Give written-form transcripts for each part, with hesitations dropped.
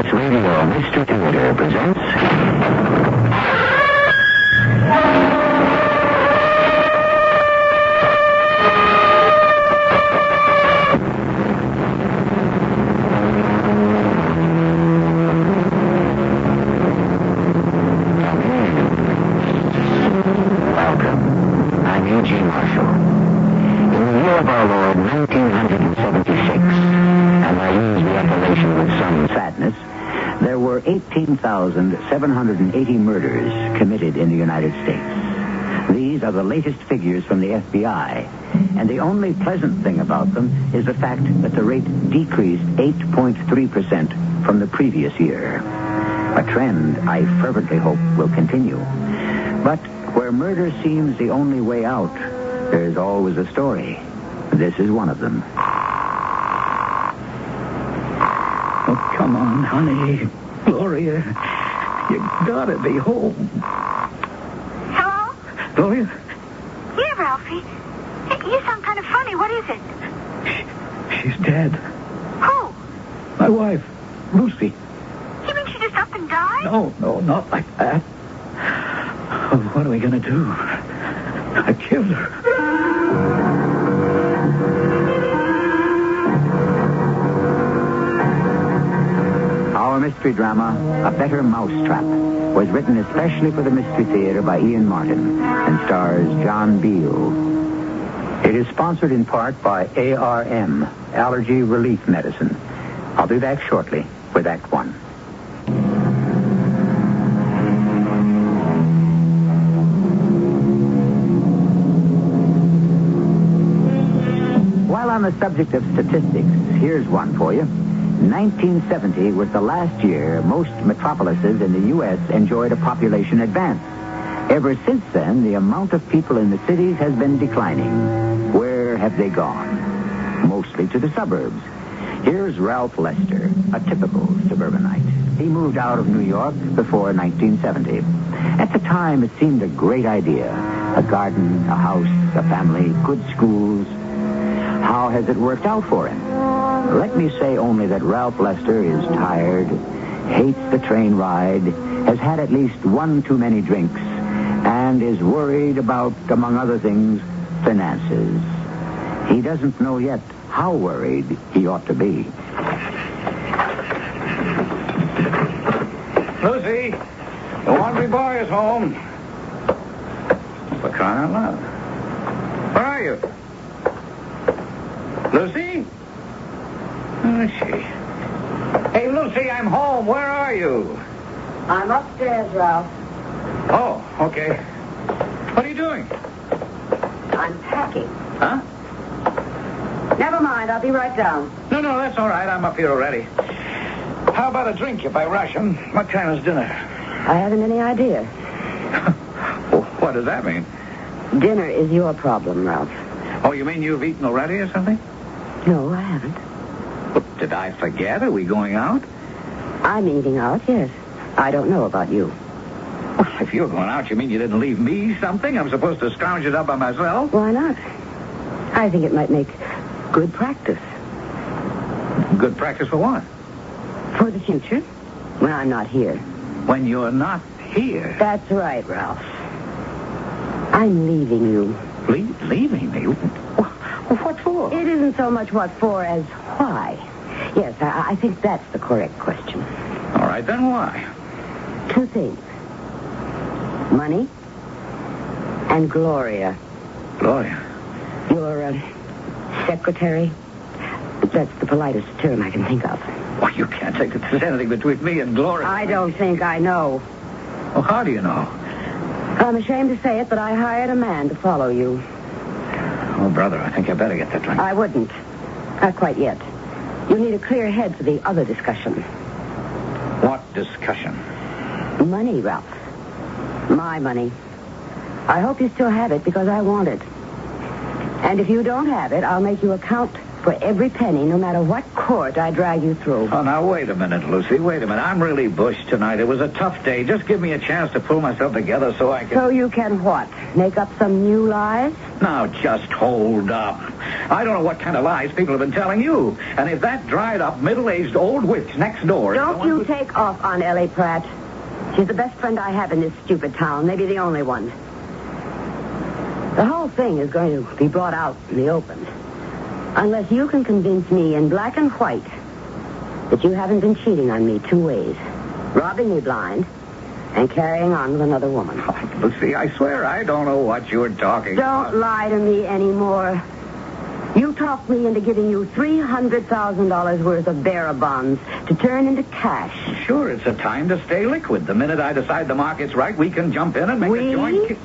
CBS Radio Mystery Theater presents... Welcome. I'm Eugene Marshall. In the year of our Lord, 1976, and I use the appellation with some sadness, there were 18,780 murders committed in the United States. These are the latest figures from the FBI, and the only pleasant thing about them is the fact that the rate decreased 8.3% from the previous year. A trend I fervently hope will continue. But where murder seems the only way out, there's always a story. This is one of them. Oh, come on, honey. Gloria, you gotta be home. Hello? Gloria? Yeah, Ralphie. You sound kind of funny. What is it? She's dead. Who? My wife, Lucy. You mean she just up and died? No, not like that. Oh, what are we gonna do? I killed her. Our mystery drama, A Better Mousetrap, was written especially for the Mystery Theater by Ian Martin and stars John Beal. It is sponsored in part by ARM, Allergy Relief Medicine. I'll be back shortly with Act One. While on the subject of statistics, here's one for you. 1970 was the last year most metropolises in the U.S. enjoyed a population advance. Ever since then, the amount of people in the cities has been declining. Where have they gone? Mostly to the suburbs. Here's Ralph Lester, a typical suburbanite. He moved out of New York before 1970. At the time, it seemed a great idea. A garden, a house, a family, good schools. How has it worked out for him? Let me say only that Ralph Lester is tired, hates the train ride, has had at least one too many drinks, and is worried about, among other things, finances. He doesn't know yet how worried he ought to be. Lucy, the laundry boy is home. For crying out loud. Where are you? Lucy? Where is she? Hey, Lucy, I'm home. Where are you? I'm upstairs, Ralph. Oh, okay. What are you doing? I'm packing. Huh? Never mind, I'll be right down. No, that's all right. I'm up here already. How about a drink if I rush him? What time is dinner? I haven't any idea. Well, what does that mean? Dinner is your problem, Ralph. Oh, you mean you've eaten already or something? No, I haven't. Well, did I forget? Are we going out? I'm eating out, yes. I don't know about you. Well, if you're going out, you mean you didn't leave me something? I'm supposed to scrounge it up by myself? Why not? I think it might make good practice. Good practice for what? For the future, when I'm not here. When you're not here? That's right, Ralph. I'm leaving you. Leaving me? What for? It isn't so much what for as why. Yes, I think that's the correct question. All right, then why? Two things. Money and Gloria. Gloria? Your secretary. That's the politest term I can think of. Well, you can't think that there's anything between me and Gloria. I don't think I know. Well, how do you know? I'm ashamed to say it, but I hired a man to follow you. Oh, brother, I think I better get that drink. I wouldn't. Not quite yet. You need a clear head for the other discussion. What discussion? Money, Ralph. My money. I hope you still have it because I want it. And if you don't have it, I'll make you account for every penny, no matter what court I drag you through. Oh, now, wait a minute, Lucy. Wait a minute. I'm really bushed tonight. It was a tough day. Just give me a chance to pull myself together so I can... So you can what? Make up some new lies? Now, just hold up. I don't know what kind of lies people have been telling you. And if that dried-up, middle-aged old witch next door... Don't you take off on Ellie Pratt. She's the best friend I have in this stupid town, maybe the only one. The whole thing is going to be brought out in the open. Unless you can convince me in black and white that you haven't been cheating on me 2 ways. Robbing me blind and carrying on with another woman. Oh, Lucy, I swear I don't know what you're talking about. Don't lie to me anymore. You talked me into giving you $300,000 worth of bearer bonds to turn into cash. Sure, it's a time to stay liquid. The minute I decide the market's right, we can jump in and make a joint...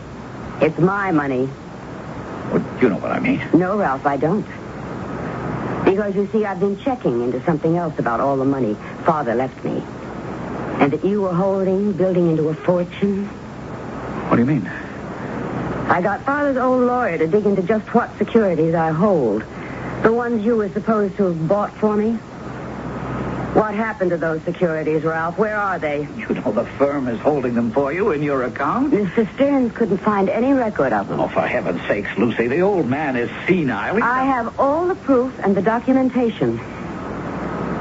It's my money. Well, you know what I mean. No, Ralph, I don't. Because, you see, I've been checking into something else about all the money Father left me. And that you were holding, building into a fortune. What do you mean? I got Father's old lawyer to dig into just what securities I hold. The ones you were supposed to have bought for me. What happened to those securities, Ralph? Where are they? You know the firm is holding them for you in your account. Mr. Stearns couldn't find any record of them. Oh, for heaven's sakes, Lucy, the old man is senile. I have all the proof and the documentation.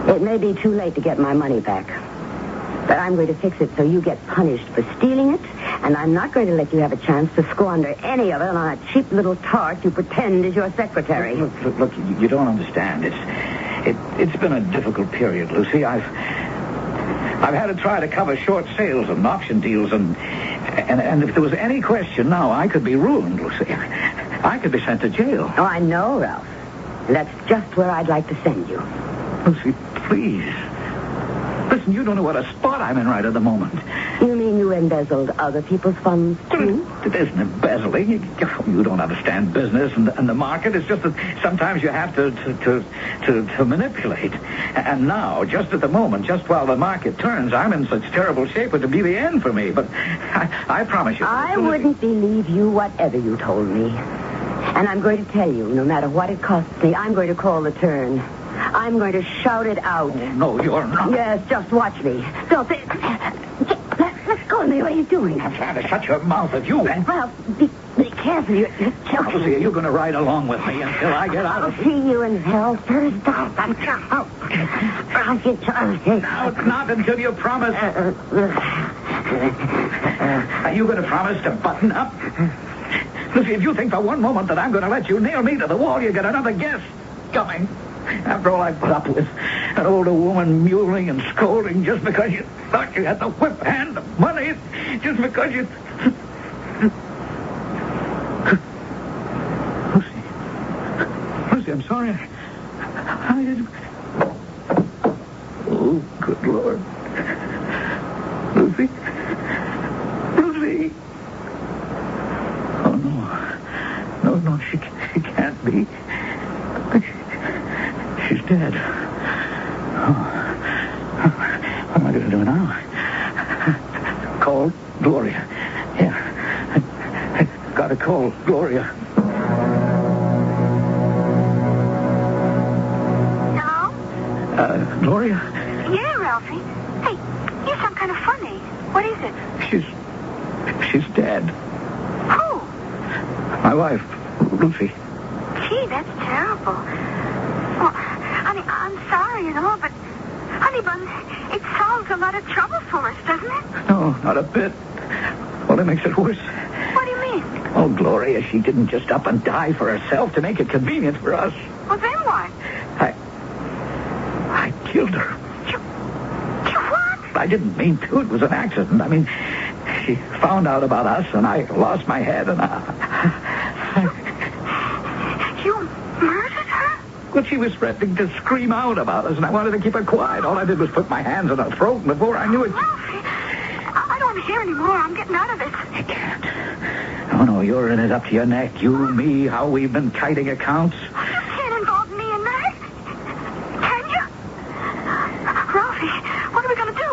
It may be too late to get my money back. But I'm going to fix it so you get punished for stealing it, and I'm not going to let you have a chance to squander any of it on a cheap little tart you pretend is your secretary. Look, you don't understand. It's been a difficult period, Lucy. I've had to try to cover short sales and auction deals, and if there was any question now, I could be ruined, Lucy. I could be sent to jail. Oh, I know, Ralph. And that's just where I'd like to send you. Lucy, please. Listen, you don't know what a spot I'm in right at the moment. You mean you embezzled other people's funds, too? It isn't embezzling. You don't understand business and the market. It's just that sometimes you have to manipulate. And now, just at the moment, just while the market turns, I'm in such terrible shape it would be the end for me. But I promise you... I wouldn't believe you whatever you told me. And I'm going to tell you, no matter what it costs me, I'm going to call the turn. I'm going to shout it out. Oh, no, you're not. Yes, just watch me. Don't think... Let's go, Neil. What are you doing? I'm trying to shut your mouth if you... Well, be careful. You're choking. Lucy, are you going to ride along with me until I get out of here? I'll see you in hell first. I'll get you... No, not until you promise. Are you going to promise to button up? Lucy, if you think for one moment that I'm going to let you nail me to the wall, you get another guess coming. After all I put up with, an older woman mewling and scolding just because you thought you had the whip hand of money, just because you... Lucy, I'm sorry. I didn't... Oh, good Lord. Lucy? Lucy? Oh, no. No, she can't be. She's dead. Oh. What am I going to do now? Call Gloria. Yeah. I got to call Gloria. Hello? Gloria? Yeah, Ralphie. Hey, you sound kind of funny. What is it? She's dead. Who? My wife, Lucy. Gee, that's terrible. Well, honey, I'm sorry and all, but, honey bun, it solves a lot of trouble for us, doesn't it? No, not a bit. Well, it makes it worse. What do you mean? Oh, Gloria, she didn't just up and die for herself to make it convenient for us. Well, then what? I killed her. You what? I didn't mean to. It was an accident. I mean, she found out about us, and I lost my head, and You murdered her? Well, she was threatening to scream out about us, and I wanted to keep her quiet. All I did was put my hands on her throat, and before I knew it... Ralphie, I don't want to hear any more. I'm getting out of this. I can't. Oh, no, you're in it up to your neck. You, me, how we've been kiting accounts. You can't involve me in that. Can you? Ralphie, what are we going to do?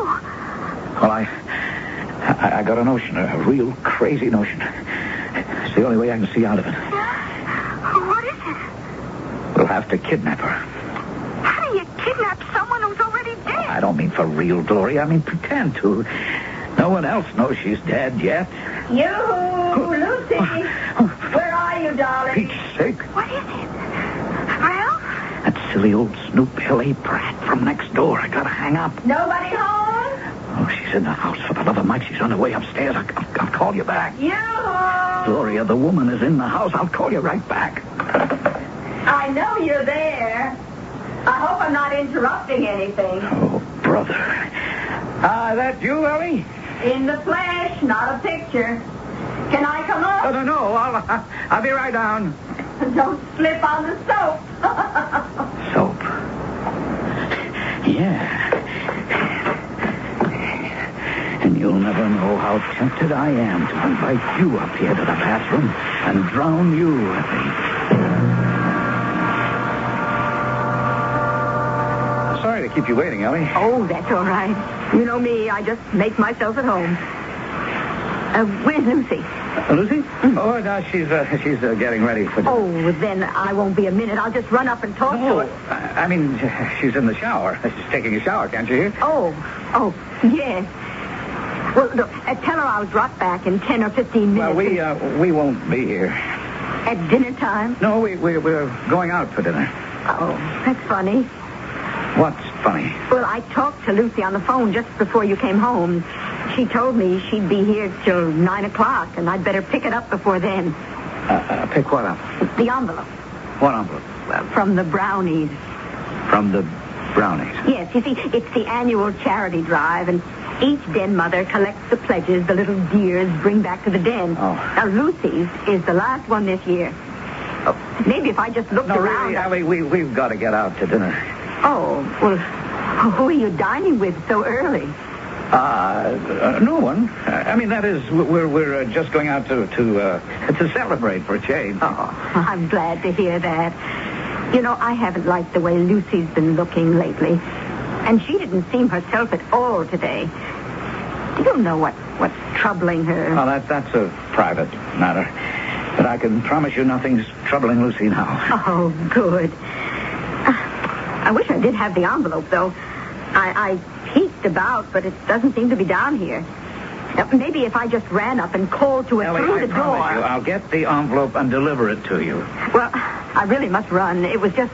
Well, I got a notion, a real crazy notion. It's the only way I can see out of it. Yeah? What is it? Well, have to kidnap her. How do you kidnap someone who's already dead? I don't mean for real, Gloria. I mean pretend to. No one else knows she's dead yet. Yoo-hoo, Lucy. Where are you, darling? Pete's sake. What is it? Ralph? That silly old snoop L.A. Pratt from next door. I gotta hang up. Nobody home? Oh, she's in the house. For the love of Mike, she's on her way upstairs. I'll call you back. Yoo-hoo. Gloria, the woman is in the house. I'll call you right back. I know you're there. I hope I'm not interrupting anything. Oh, brother. That you, Ellie? In the flesh, not a picture. Can I come up? No. I'll be right down. Don't slip on the soap. Soap. Yeah. And you'll never know how tempted I am to invite you up here to the bathroom and drown you, Ellie. Sorry to keep you waiting, Ellie. Oh, that's all right. You know me, I just make myself at home. Where's Lucy? Lucy? Oh, no, she's getting ready for... Oh, then I won't be a minute. I'll just run up and talk to her. I mean, she's in the shower. She's taking a shower, can't you hear? Oh, yes. Well, look, tell her I'll drop back in 10 or 15 minutes. Well, we won't be here. At dinner time? No, we're going out for dinner. Oh, that's funny. What's funny? Well, I talked to Lucy on the phone just before you came home. She told me she'd be here till 9 o'clock, and I'd better pick it up before then. Pick what up? The envelope. What envelope? From the Brownies. From the Brownies? Yes, you see, it's the annual charity drive, and each den mother collects the pledges the little dears bring back to the den. Oh. Now, Lucy's is the last one this year. Oh, maybe if I just looked around... No, really, Ellie, we've got to get out to dinner. Oh, well, who are you dining with so early? No one. I mean, that is, we're just going out to celebrate for a change. Oh, I'm glad to hear that. You know, I haven't liked the way Lucy's been looking lately. And she didn't seem herself at all today. Do you know what's troubling her? Oh, that's a private matter. But I can promise you nothing's troubling Lucy now. Oh, good. I wish I did have the envelope, though. I peeked about, but it doesn't seem to be down here. Maybe if I just ran up and called to her Ellie, through the door. I promise you, I'll get the envelope and deliver it to you. Well, I really must run. It was just,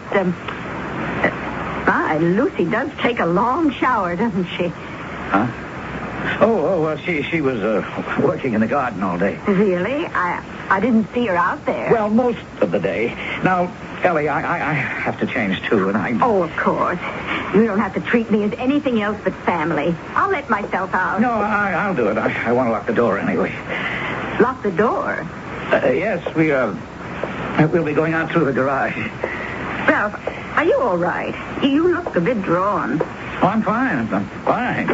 Lucy does take a long shower, doesn't she? Huh? Oh, well, she was working in the garden all day. Really? I didn't see her out there. Well, most of the day. Now, Ellie, I have to change, too, and I... Oh, of course. You don't have to treat me as anything else but family. I'll let myself out. No, I'll do it. I want to lock the door anyway. Lock the door? Yes, we'll be going out through the garage. Ralph, are you all right? You look a bit drawn. Oh, I'm fine. I'm fine.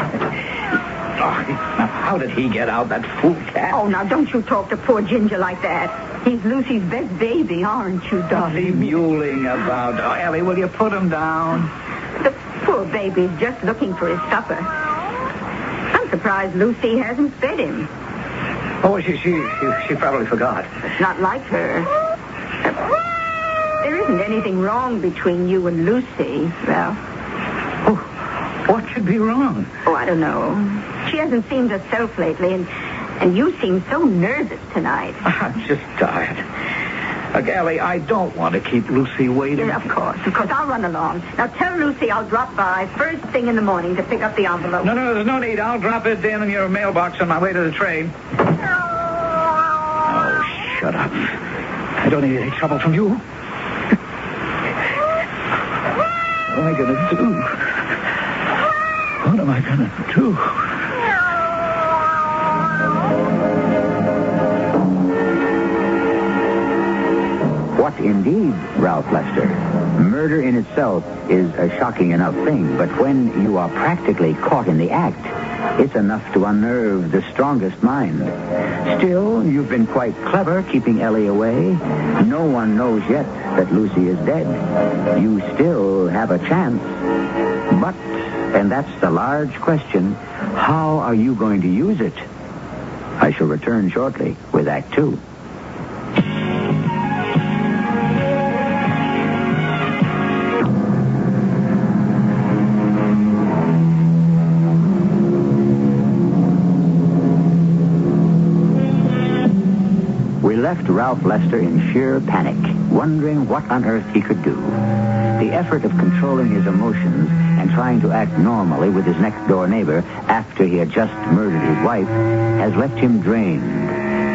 Oh, now, how did he get out, that fool cat? Oh, now, don't you talk to poor Ginger like that. He's Lucy's best baby, aren't you, darling? What's he mewling about? Oh, Ellie, will you put him down? The poor baby's just looking for his supper. I'm surprised Lucy hasn't fed him. Oh, she probably forgot. It's not like her. There isn't anything wrong between you and Lucy, Ralph. Oh, what could be wrong? Oh, I don't know. She hasn't seemed herself lately, and you seem so nervous tonight. I'm just tired. Ellie, I don't want to keep Lucy waiting. Yeah, of course. I'll run along. Now, tell Lucy I'll drop by first thing in the morning to pick up the envelope. No, there's no need. I'll drop it in your mailbox on my way to the train. Oh, shut up. I don't need any trouble from you. What am I going to do? What am I going to do? What indeed, Ralph Lester? Murder in itself is a shocking enough thing, but when you are practically caught in the act, it's enough to unnerve the strongest mind. Still, you've been quite clever keeping Ellie away. No one knows yet that Lucy is dead. You still have a chance. But, and that's the large question, how are you going to use it? I shall return shortly with Act Two. left Ralph Lester in sheer panic, wondering what on earth he could do. The effort of controlling his emotions and trying to act normally with his next-door neighbor after he had just murdered his wife has left him drained,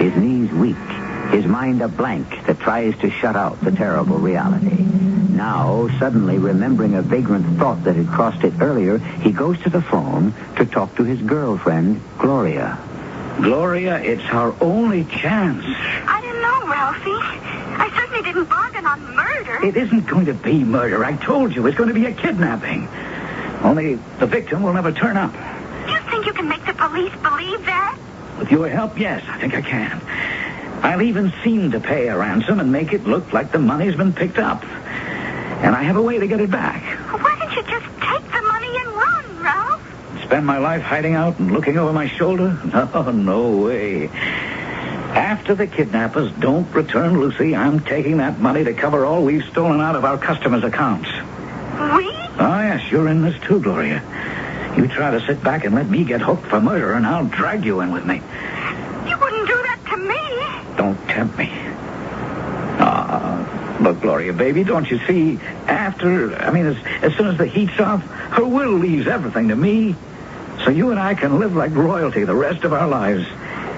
his knees weak, his mind a blank that tries to shut out the terrible reality. Now, suddenly remembering a vagrant thought that had crossed it earlier, he goes to the phone to talk to his girlfriend, Gloria. Gloria, it's our only chance. I don't know, Ralphie. I certainly didn't bargain on murder. It isn't going to be murder. I told you. It's going to be a kidnapping. Only the victim will never turn up. You think you can make the police believe that? With your help, yes, I think I can. I'll even seem to pay a ransom and make it look like the money's been picked up. And I have a way to get it back. Why don't you just take the money and run, Ralph? Spend my life hiding out and looking over my shoulder? No way. After the kidnappers don't return Lucy, I'm taking that money to cover all we've stolen out of our customers' accounts. We? Oh, yes, you're in this too, Gloria. You try to sit back and let me get hooked for murder, and I'll drag you in with me. You wouldn't do that to me. Don't tempt me. Look, Gloria, baby, don't you see? As soon as the heat's off, her will leaves everything to me. So you and I can live like royalty the rest of our lives.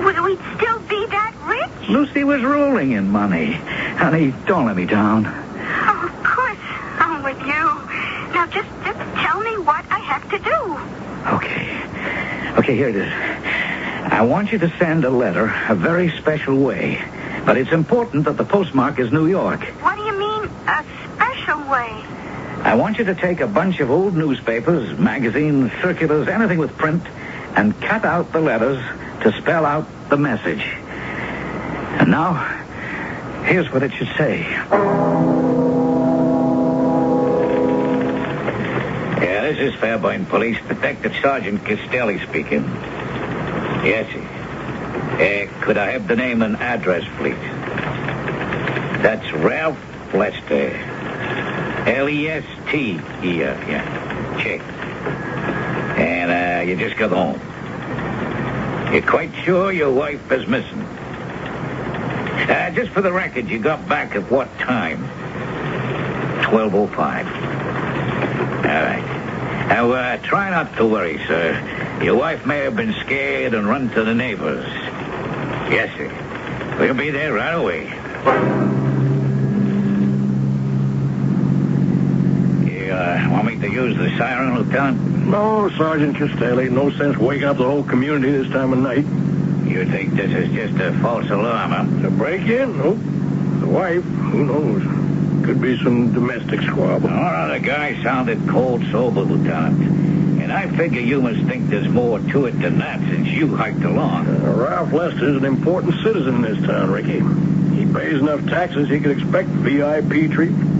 Would we still be that rich? Lucy was rolling in money. Honey, don't let me down. Oh, of course, I'm with you. Now, just tell me what I have to do. Okay, here it is. I want you to send a letter a very special way. But it's important that the postmark is New York. What do you mean, a special way? I want you to take a bunch of old newspapers, magazines, circulars, anything with print, and cut out the letters to spell out the message. And now, here's what it should say. Yeah, this is Fairburn Police. Detective Sergeant Castelli speaking. Yes, sir. Could I have the name and address, please? That's Ralph Lester. L-E-S-T. Yeah. Check. And you just got home. You're quite sure your wife is missing? Just for the record, you got back at what time? 12:05. All right. Now, try not to worry, sir. Your wife may have been scared and run to the neighbors. Yes, sir. We'll be there right away. You want me to use the siren, Lieutenant? No, Sergeant Castelli. No sense waking up the whole community this time of night. You think this is just a false alarm, huh? To break in? Nope. The wife, who knows? Could be some domestic squabble. The guy sounded cold sober, Lieutenant. And I figure you must think there's more to it than that since you hiked along. Ralph Lester's an important citizen in this town, Ricky. He pays enough taxes he could expect VIP treatment.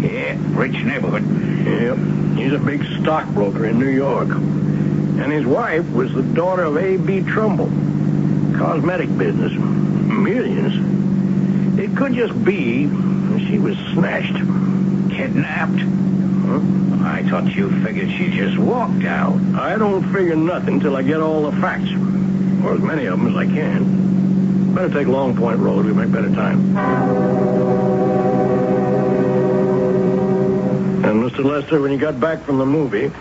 Yeah, rich neighborhood. Yep. He's a big stockbroker in New York. And his wife was the daughter of A.B. Trumbull. Cosmetic business. Millions. It could just be she was snatched. Kidnapped? Huh? I thought you figured she just walked out. I don't figure nothing till I get all the facts. Or as many of them as I can. Better take Long Point Road. We make better time. And Mr. Lester, when you got back from the movie,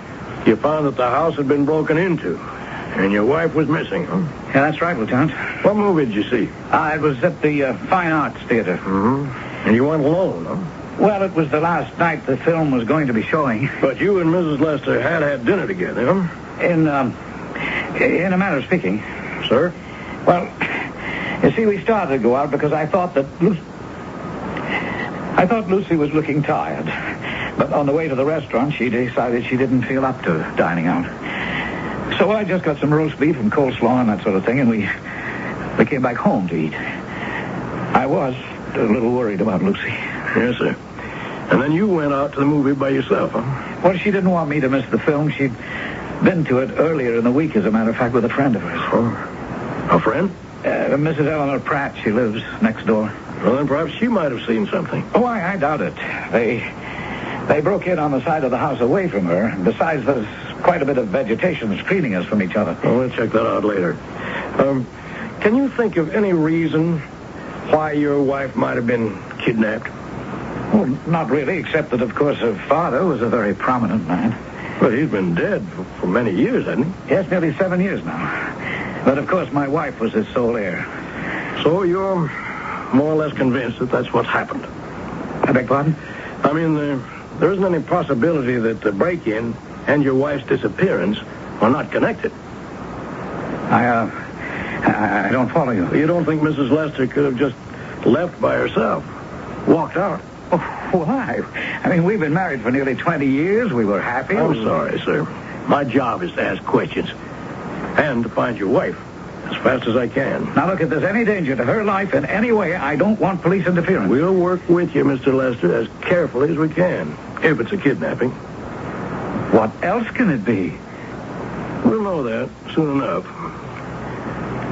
you found that the house had been broken into. And your wife was missing, huh? Yeah, that's right, Lieutenant. What movie did you see? It was at the Fine Arts Theater. Mm-hmm. And you went alone, huh? Well, it was the last night the film was going to be showing. But you and Mrs. Lester had dinner together, huh? In a manner of speaking. Sir? Well, you see, we started to go out because I thought Lucy was looking tired. But on the way to the restaurant, she decided she didn't feel up to dining out. So I just got some roast beef and coleslaw and that sort of thing, and we came back home to eat. I was a little worried about Lucy. Yes, sir. And then you went out to the movie by yourself, huh? Well, she didn't want me to miss the film. She'd been to it earlier in the week, as a matter of fact, with a friend of hers. Oh. A friend? Mrs. Eleanor Pratt. She lives next door. Well, then perhaps she might have seen something. Oh, I doubt it. They broke in on the side of the house away from her. Besides, there's quite a bit of vegetation screening us from each other. Oh, we'll check that out later. Can you think of any reason why your wife might have been kidnapped? Oh, not really, except that, of course, her father was a very prominent man. Well, he's been dead for many years, hasn't he? Yes, nearly 7 years now. But, of course, my wife was his sole heir. So you're more or less convinced that that's what's happened? I beg pardon? I mean, there isn't any possibility that the break-in and your wife's disappearance are not connected. I don't follow you. You don't think Mrs. Lester could have just left by herself, walked out? Oh, why? I mean, we've been married for nearly 20 years. We were happy. I'm sorry, sir. My job is to ask questions and to find your wife as fast as I can. Now, look, if there's any danger to her life in any way, I don't want police interference. We'll work with you, Mr. Lester, as carefully as we can, if it's a kidnapping. What else can it be? We'll know that soon enough.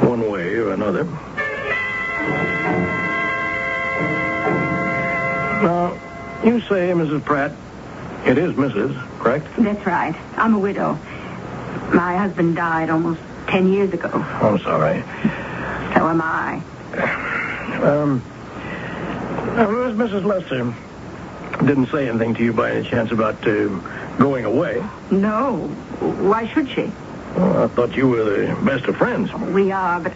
One way or another. Now, you say, Mrs. Pratt, it is Mrs., correct? That's right. I'm a widow. My husband died almost 10 years ago. I'm sorry. So am I. Mrs. Lester didn't say anything to you by any chance about going away? No. Why should she? Well, I thought you were the best of friends. We are, but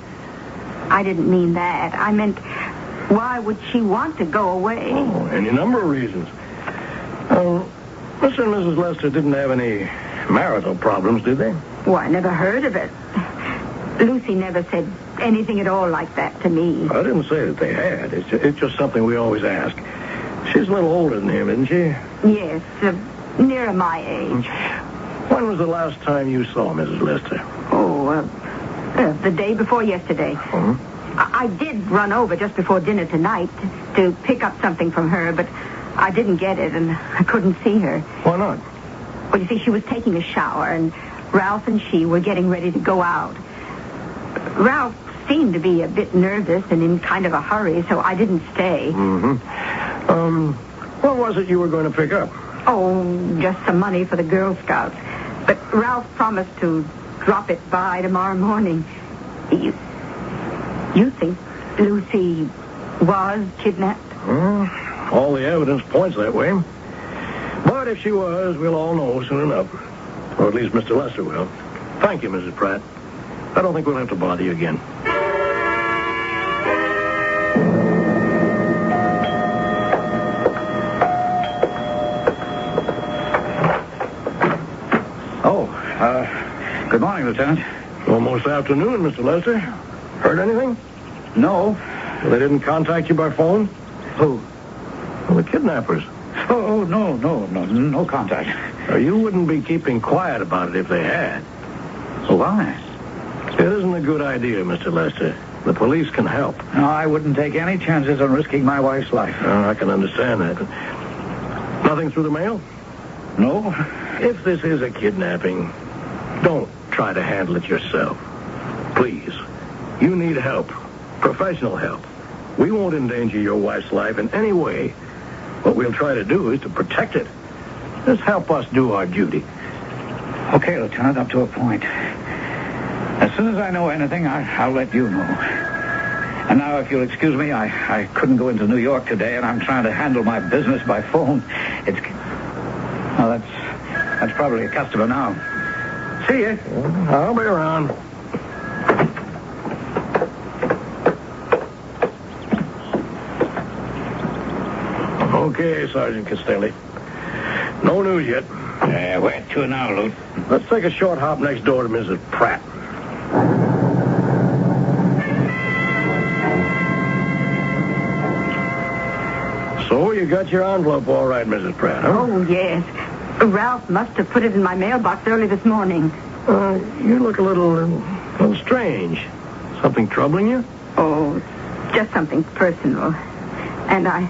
I didn't mean that. I meant, why would she want to go away? Oh, any number of reasons. Mr. and Mrs. Lester didn't have any marital problems, did they? Well, I never heard of it. Lucy never said anything at all like that to me. I didn't say that they had. It's just something we always ask. She's a little older than him, isn't she? Yes, nearer my age. When was the last time you saw Mrs. Lester? Oh, the day before yesterday. Hmm? I did run over just before dinner tonight to pick up something from her, but I didn't get it, and I couldn't see her. Why not? Well, you see, she was taking a shower, and Ralph and she were getting ready to go out. Ralph seemed to be a bit nervous and in kind of a hurry, so I didn't stay. Mm-hmm. What was it you were going to pick up? Oh, just some money for the Girl Scouts. But Ralph promised to drop it by tomorrow morning. You think Lucy was kidnapped? All the evidence points that way. But if she was, we'll all know soon enough. Or at least Mr. Lester will. Thank you, Mrs. Pratt. I don't think we'll have to bother you again. Good morning, Lieutenant. Almost afternoon, Mr. Lester. Heard anything? No. They didn't contact you by phone? Who? Well, the kidnappers. No contact. You wouldn't be keeping quiet about it if they had. Why? It isn't a good idea, Mr. Lester. The police can help. No, I wouldn't take any chances on risking my wife's life. I can understand that. Nothing through the mail? No. If this is a kidnapping, don't try to handle it yourself. Please. You need help. Professional help. We won't endanger your wife's life in any way. What we'll try to do is to protect it. Just help us do our duty. Okay, Lieutenant, up to a point. As soon as I know anything, I'll let you know. And now, if you'll excuse me, I couldn't go into New York today, and I'm trying to handle my business by phone. Well, that's probably a customer now. See ya. I'll be around. Okay, Sergeant Castelli. No news yet. Where to now, Lute? Let's take a short hop next door to Mrs. Pratt. So you got your envelope all right, Mrs. Pratt, huh? Oh, yes. Ralph must have put it in my mailbox early this morning. You look a little strange. Something troubling you? Oh, just something personal. And I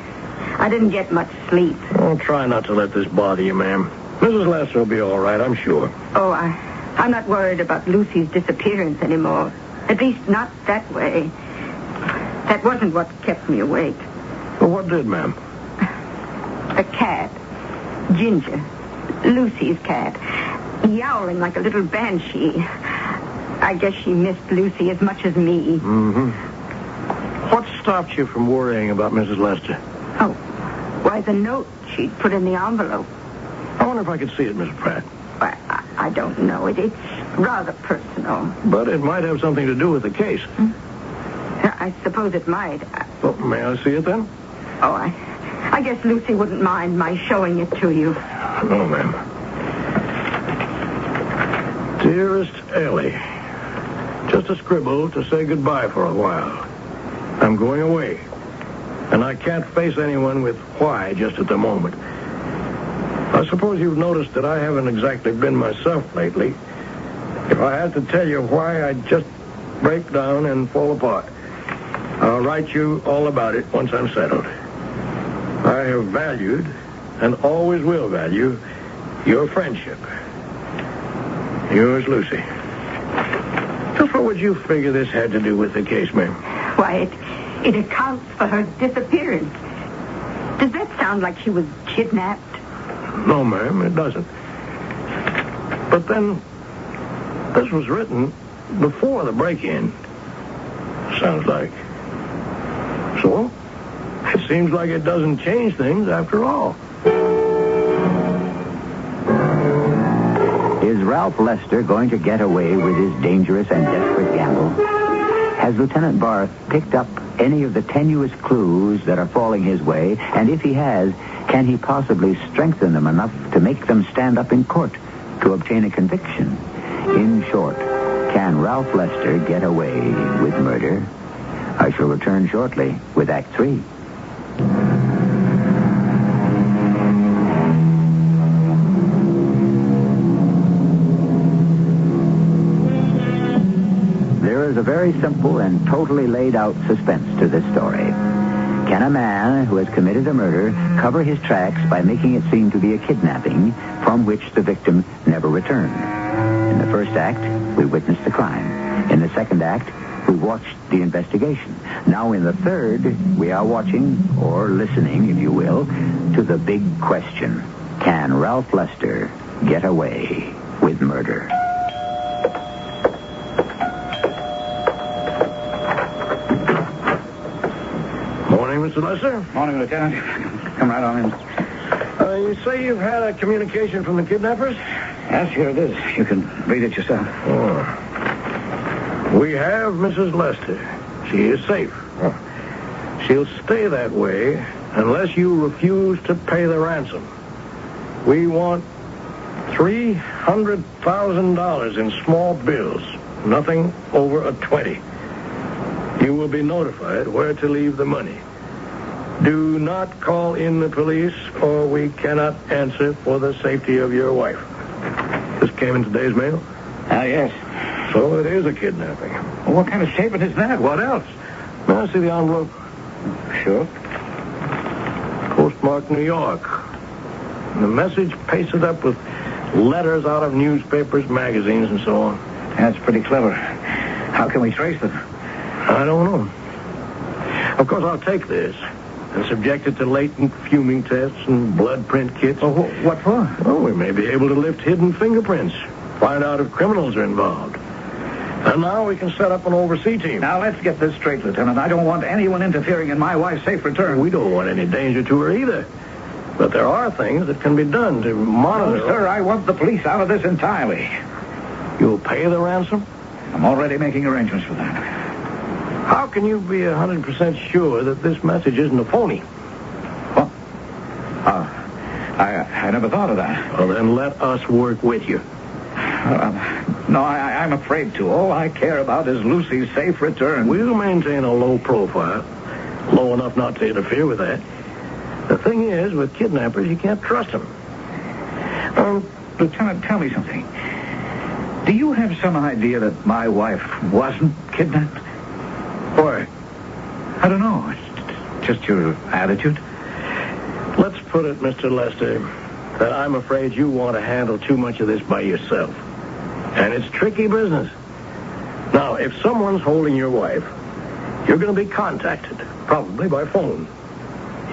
didn't get much sleep. Oh, try not to let this bother you, ma'am. Mrs. Lester will be all right, I'm sure. Oh, I'm not worried about Lucy's disappearance anymore. At least not that way. That wasn't what kept me awake. Well, what did, ma'am? A cat. Ginger. Lucy's cat. Yowling like a little banshee. I guess she missed Lucy as much as me. Mm-hmm. What stopped you from worrying about Mrs. Lester? Oh, why, the note she'd put in the envelope. I wonder if I could see it, Mrs. Pratt. Why, I don't know. It's rather personal. But it might have something to do with the case. I suppose it might. Well, may I see it then? Oh, I guess Lucy wouldn't mind my showing it to you. No, ma'am. Dearest Ellie, just a scribble to say goodbye for a while. I'm going away, and I can't face anyone with why just at the moment. I suppose you've noticed that I haven't exactly been myself lately. If I had to tell you why, I'd just break down and fall apart. I'll write you all about it once I'm settled. I have valued, and always will value, your friendship. Yours, Lucy. Just what would you figure this had to do with the case, ma'am? Why, it accounts for her disappearance. Does that sound like she was kidnapped? No, ma'am, it doesn't. But then, this was written before the break-in. Sounds like. So, it seems like it doesn't change things after all. Is Ralph Lester going to get away with his dangerous and desperate gamble? Has Lieutenant Barth picked up any of the tenuous clues that are falling his way? And if he has, can he possibly strengthen them enough to make them stand up in court to obtain a conviction? In short, can Ralph Lester get away with murder? I shall return shortly with Act 3. There is a very simple and totally laid out suspense to this story. Can a man who has committed a murder cover his tracks by making it seem to be a kidnapping from which the victim never returned? In the first act, we witnessed the crime. In the second act, we watched the investigation. Now in the third, we are watching, or listening, if you will, to the big question. Can Ralph Lester get away with murder? Morning, Mr. Lester. Morning, Lieutenant. Come right on in. You say you've had a communication from the kidnappers? Yes, here it is. You can read it yourself. Oh. We have Mrs. Lester. She is safe. Oh. She'll stay that way unless you refuse to pay the ransom. We want $300,000 in small bills. Nothing over a 20. You will be notified where to leave the money. Do not call in the police, or we cannot answer for the safety of your wife. This came in today's mail? Yes. So it is a kidnapping. Well, what kind of statement is that? What else? May I see the envelope? Sure. Postmarked New York. And the message pasted up with letters out of newspapers, magazines, and so on. That's pretty clever. How can we trace them? I don't know. Of course, I'll take this and subject it to latent fuming tests and blood print kits. Oh, what for? Well, we may be able to lift hidden fingerprints, find out if criminals are involved. And now we can set up an overseas team. Now, let's get this straight, Lieutenant. I don't want anyone interfering in my wife's safe return. We don't want any danger to her either. But there are things that can be done to monitor... No, sir, I want the police out of this entirely. You'll pay the ransom? I'm already making arrangements for that. How can you be 100% sure that this message isn't a phony? What? I never thought of that. Well, then let us work with you. No, I'm afraid to. All I care about is Lucy's safe return. We'll maintain a low profile, low enough not to interfere with that. The thing is, with kidnappers, you can't trust them. Lieutenant, tell me something. Do you have some idea that my wife wasn't kidnapped? Why? I don't know. It's just your attitude. Let's put it, Mr. Lester, that I'm afraid you want to handle too much of this by yourself. And it's tricky business. Now, if someone's holding your wife, you're going to be contacted, probably by phone.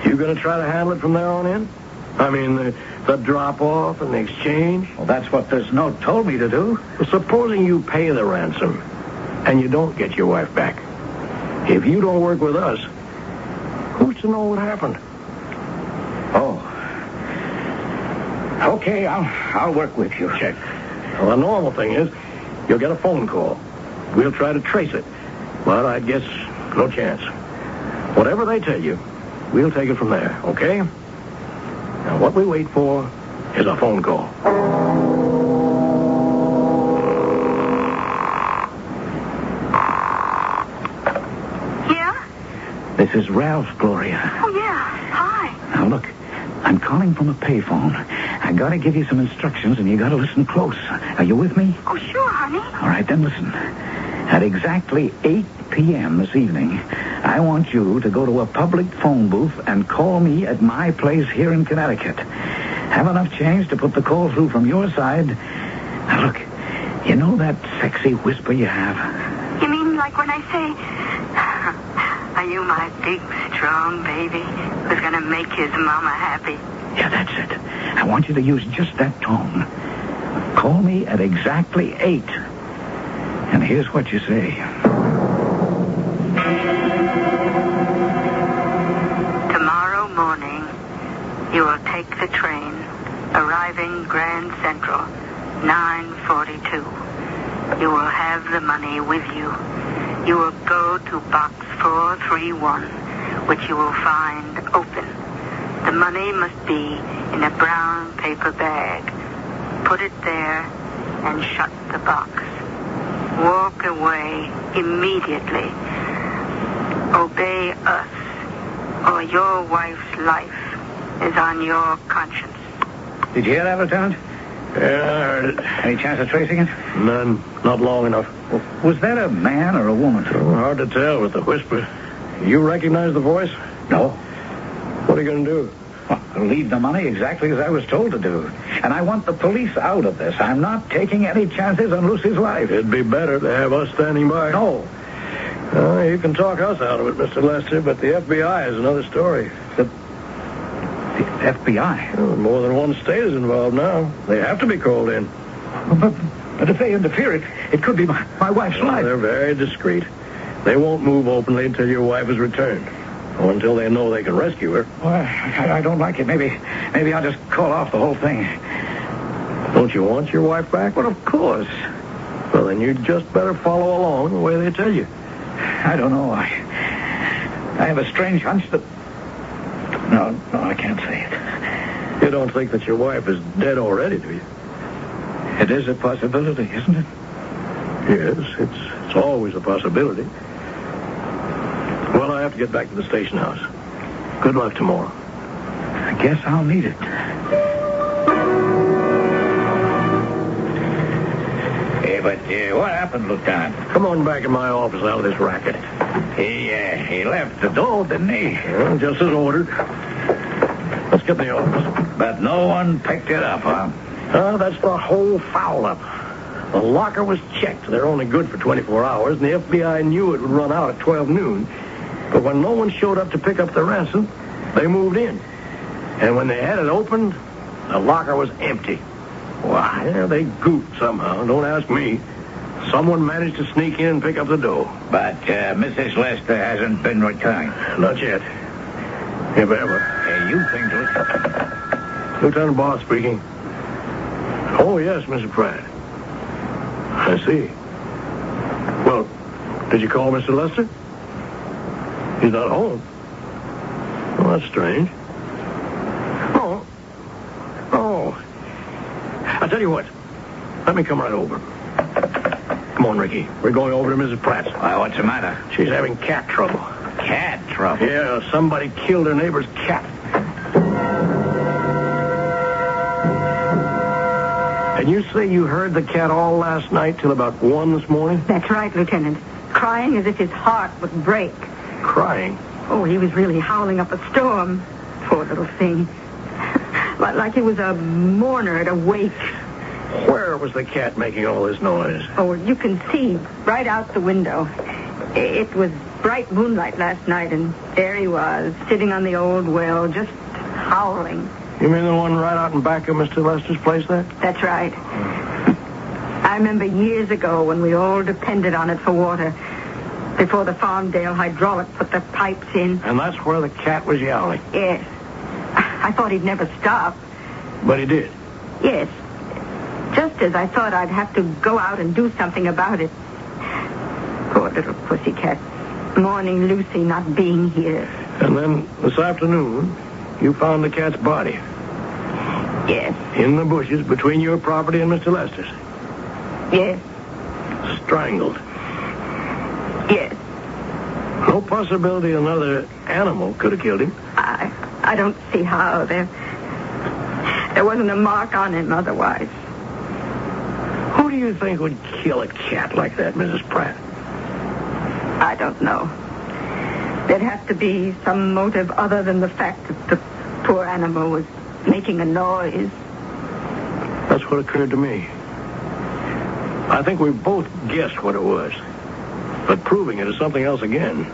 You going to try to handle it from there on in? I mean, the drop-off and the exchange? Well, that's what this note told me to do. Well, supposing you pay the ransom and you don't get your wife back. If you don't work with us, who's to know what happened? Oh. Okay, I'll work with you. Check. Well, the normal thing is you'll get a phone call. We'll try to trace it. But I guess no chance. Whatever they tell you, we'll take it from there, okay? Now, what we wait for is a phone call. Yeah? This is Ralph, Gloria. Oh, yeah. Hi. Now, look, I'm calling from a payphone. I gotta give you some instructions, and you gotta listen close. Are you with me? Oh, sure, honey. All right, then listen. At exactly 8 p.m. this evening, I want you to go to a public phone booth and call me at my place here in Connecticut. Have enough change to put the call through from your side. Now, look, you know that sexy whisper you have? You mean like when I say, are you my big, strong baby who's going to make his mama happy? Yeah, that's it. I want you to use just that tone. Call me at exactly 8. And here's what you say. Tomorrow morning, you will take the train, arriving Grand Central, 9:42. You will have the money with you. You will go to box 431, which you will find open. The money must be in a brown paper bag. Put it there and shut the box. Walk away immediately. Obey us, or your wife's life is on your conscience. Did you hear that, Lieutenant? Yeah, I heard it. Any chance of tracing it? None. Not long enough. Was that a man or a woman? Hard to tell with the whisper. You recognize the voice? No. What are you going to do? Well, I'll leave the money exactly as I was told to do. And I want the police out of this. I'm not taking any chances on Lucy's life. It'd be better to have us standing by. No. You can talk us out of it, Mr. Lester, but the FBI is another story. The FBI? Well, more than one state is involved now. They have to be called in. But if they interfere, it could be my wife's life. They're very discreet. They won't move openly until your wife is returned. Or until they know they can rescue her. Well, I don't like it. Maybe I'll just call off the whole thing. Don't you want your wife back? Well, of course. Well, then you'd just better follow along the way they tell you. I don't know. I have a strange hunch that... No, I can't say it. You don't think that your wife is dead already, do you? It is a possibility, isn't it? Yes, it's always a possibility. Well, I have to get back to the station house. Good luck tomorrow. I guess I'll need it. Hey, but what happened, Lieutenant? Come on back in my office out of this racket. He left the door, didn't he? Well, just as ordered. Let's get in the office. But no one picked it up, huh? That's the whole foul-up. The locker was checked. They're only good for 24 hours, and the FBI knew it would run out at 12 noon. But when no one showed up to pick up the ransom, they moved in. And when they had it opened, the locker was empty. Why? Yeah, they goofed somehow. Don't ask me. Someone managed to sneak in and pick up the dough. But Mrs. Lester hasn't been returned. Not yet. If ever. You think, Lieutenant Barth speaking. Oh, yes, Mr. Pratt. I see. Well, did you call Mr. Lester? He's not home. Well, that's strange. Oh. I'll tell you what. Let me come right over. Come on, Ricky. We're going over to Mrs. Pratt's. Why, what's the matter? She's having cat trouble. Cat trouble? Yeah, somebody killed her neighbor's cat. And you say you heard the cat all last night till about 1 this morning? That's right, Lieutenant. Crying as if his heart would break. Crying? Oh, he was really howling up a storm. Poor little thing. Like he was a mourner at a wake. Where was the cat making all this noise? Oh, you can see right out the window. It was bright moonlight last night, and there he was, sitting on the old well, just howling. You mean the one right out in back of Mr. Lester's place there? That's right. I remember years ago when we all depended on it for water. Before the Farmdale hydraulic put the pipes in. And that's where the cat was yowling. Yes. I thought he'd never stop. But he did. Yes. Just as I thought I'd have to go out and do something about it. Poor little pussycat. Mourning Lucy not being here. And then this afternoon, you found the cat's body. Yes. In the bushes between your property and Mr. Lester's. Yes. Strangled. Yes. No possibility another animal could have killed him. I don't see how. There wasn't a mark on him otherwise. Who do you think would kill a cat like that, Mrs. Pratt? I don't know. There'd have to be some motive other than the fact that the poor animal was making a noise. That's what occurred to me. I think we both guessed what it was. But proving it is something else again.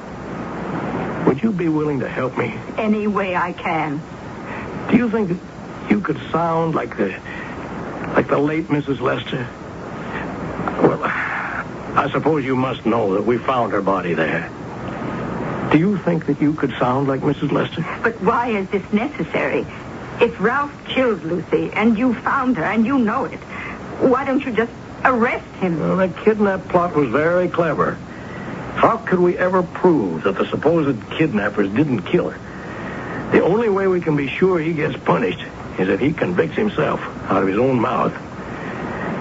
Would you be willing to help me? Any way I can. Do you think that you could sound like the late Mrs. Lester? Well, I suppose you must know that we found her body there. Do you think that you could sound like Mrs. Lester? But why is this necessary? If Ralph killed Lucy and you found her and you know it, why don't you just arrest him? Well, that kidnap plot was very clever. How could we ever prove that the supposed kidnappers didn't kill her? The only way we can be sure he gets punished is if he convicts himself out of his own mouth.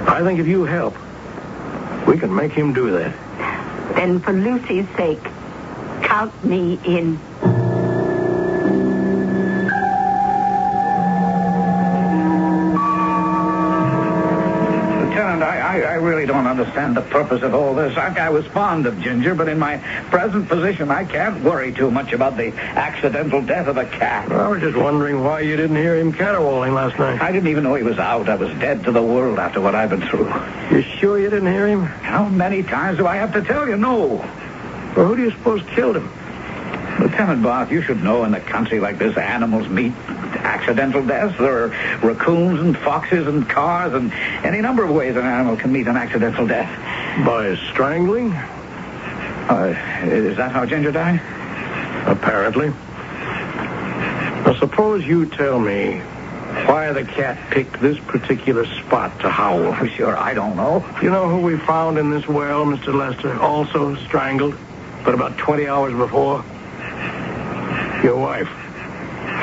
I think if you help, we can make him do that. Then for Lucy's sake, count me in. I really don't understand the purpose of all this. I was fond of Ginger, but in my present position, I can't worry too much about the accidental death of a cat. I was just wondering why you didn't hear him caterwauling last night. I didn't even know he was out. I was dead to the world after what I've been through. You sure you didn't hear him? How many times do I have to tell you? No. Well, who do you suppose killed him? Lieutenant Barth, you should know in a country like this, animals meet accidental deaths. There are raccoons and foxes and cars and any number of ways an animal can meet an accidental death. By strangling? Is that how Ginger died? Apparently. Now, suppose you tell me why the cat picked this particular spot to howl. Oh, sure, I don't know. You know who we found in this well, Mr. Lester? Also strangled, but about 20 hours before? Your wife.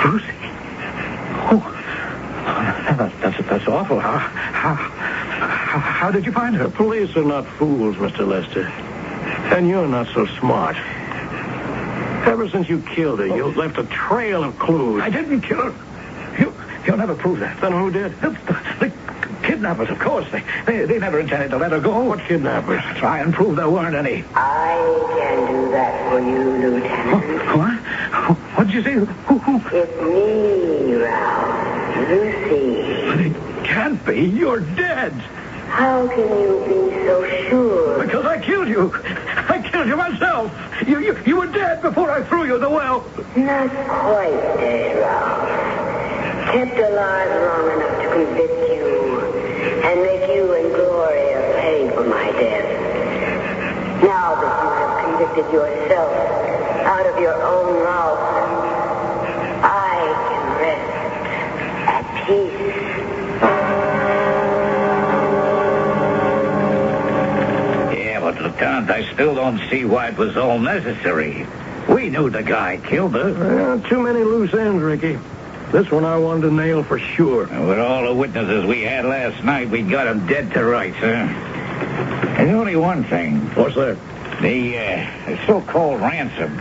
Lucy? Oh, that's awful. How did you find her? The police are not fools, Mr. Lester. And you're not so smart. Ever since you killed her, you've left a trail of clues. I didn't kill her. You'll never prove that. Then who did? The kidnappers, of course. They never intended to let her go. What kidnappers? Try and prove there weren't any. I can do that for you, Lieutenant. What? What'd you say? Who? It's me, Ralph. Lucy. But it can't be. You're dead. How can you be so sure? Because I killed you. I killed you myself. You were dead before I threw you in the well. Not quite dead, Ralph. Kept alive long enough to convict you and make you and Gloria pay for my death. Now that you have convicted yourself out of your own mouth, I can rest at peace. Yeah, but Lieutenant, I still don't see why it was all necessary. We knew the guy killed her. Too many loose ends, Ricky. This one I wanted to nail for sure. With all the witnesses we had last night, we got him dead to rights, huh? There's only one thing. What's that? The so-called ransom.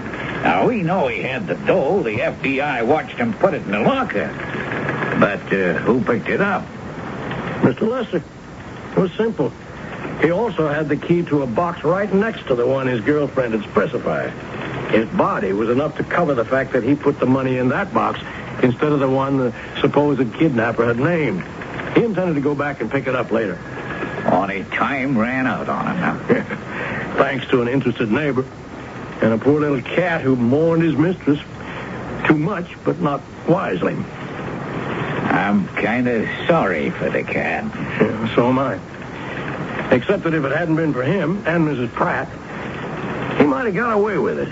Now, we know he had the dough. The FBI watched him put it in the locker. But who picked it up? Mr. Lester. It was simple. He also had the key to a box right next to the one his girlfriend had specified. His body was enough to cover the fact that he put the money in that box instead of the one the supposed kidnapper had named. He intended to go back and pick it up later. Only time ran out on him now. Thanks to an interested neighbor and a poor little cat who mourned his mistress too much, but not wisely. I'm kind of sorry for the cat. Yeah, so am I. Except that if it hadn't been for him and Mrs. Pratt, He might have got away with it.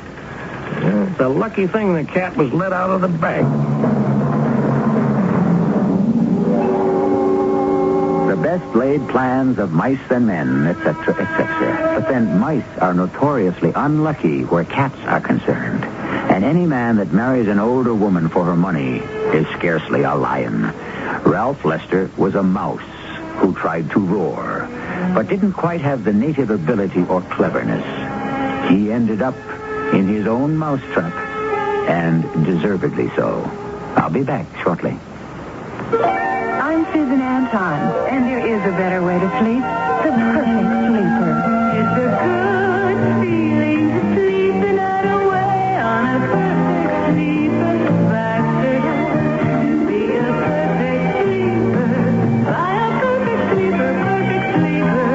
It's a lucky thing the cat was let out of the bag. The best laid plans of mice and men, etc., etc. But then mice are notoriously unlucky where cats are concerned. And any man that marries an older woman for her money is scarcely a lion. Ralph Lester was a mouse who tried to roar, but didn't quite have the native ability or cleverness. He ended up in his own mousetrap, and deservedly so. I'll be back shortly. I'm Susan Anton, and there is a better way to sleep. The perfect sleeper. It's a good feeling to sleep the night away on a perfect sleeper. Be a perfect sleeper. Buy a perfect sleeper, perfect sleeper.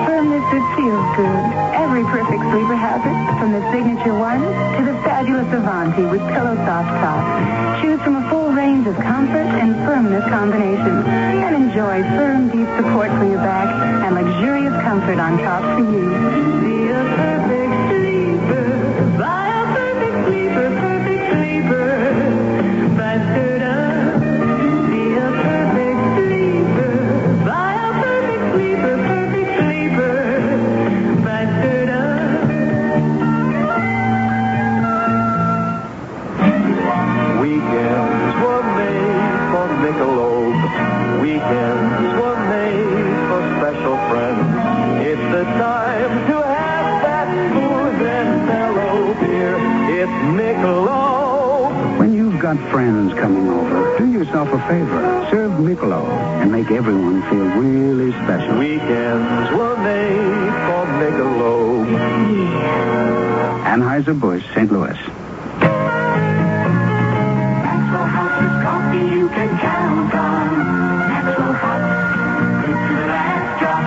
Firmness that feels good. Every perfect sleeper has it, from the signature one to the fabulous Avanti with pillow soft top. Choose from a full range of comfort and firmness combinations and enjoy firm, deep support for your back and luxurious comfort on top for you. Be a perfect sleeper. Buy a perfect sleeper, perfect sleeper. By Serta. Be a perfect sleeper. Buy a perfect sleeper, perfect sleeper. By Serta. Weekends were made for Michelob. Weekends were made for special friends. It's the time to have that smooth and mellow beer. It's Michelob. When you've got friends coming over, do yourself a favor. Serve Michelob and make everyone feel really special. Weekends were made for Michelob. Anheuser-Busch, St. Louis. Coffee you can count on. Maxwell House. Good to the last drop.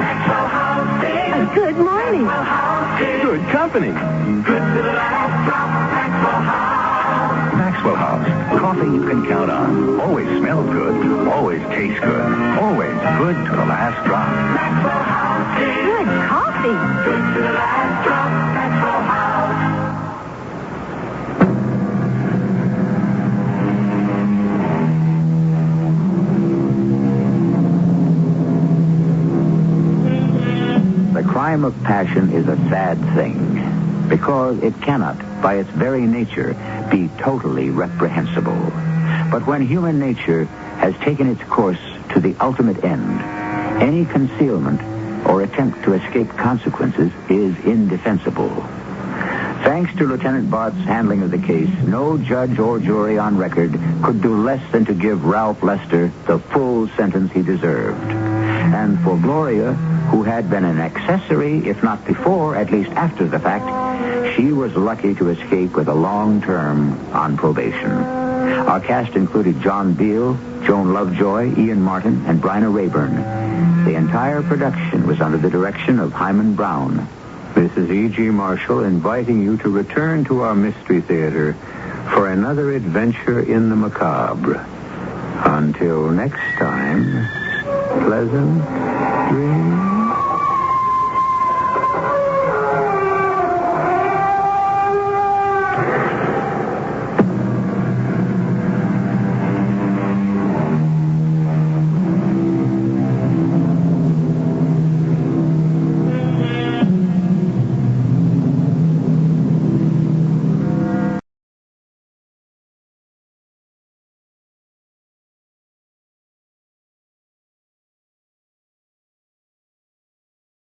Maxwell House. Good morning. Maxwell House. Good company. Good to the last drop. Maxwell House. Maxwell House. Coffee you can count on. Always smells good. Always tastes good. Always good to the last drop. Maxwell House. Good coffee. Good to the last drop. Maxwell House. The crime of passion is a sad thing because it cannot, by its very nature, be totally reprehensible. But when human nature has taken its course to the ultimate end, any concealment or attempt to escape consequences is indefensible. Thanks to Lieutenant Bart's handling of the case, no judge or jury on record could do less than to give Ralph Lester the full sentence he deserved. And for Gloria, who had been an accessory, if not before, at least after the fact, she was lucky to escape with a long term on probation. Our cast included John Beal, Joan Lovejoy, Ian Martin, and Bryna Raeburn. The entire production was under the direction of Hyman Brown. This is E.G. Marshall inviting you to return to our Mystery Theater for another adventure in the macabre. Until next time, pleasant dreams.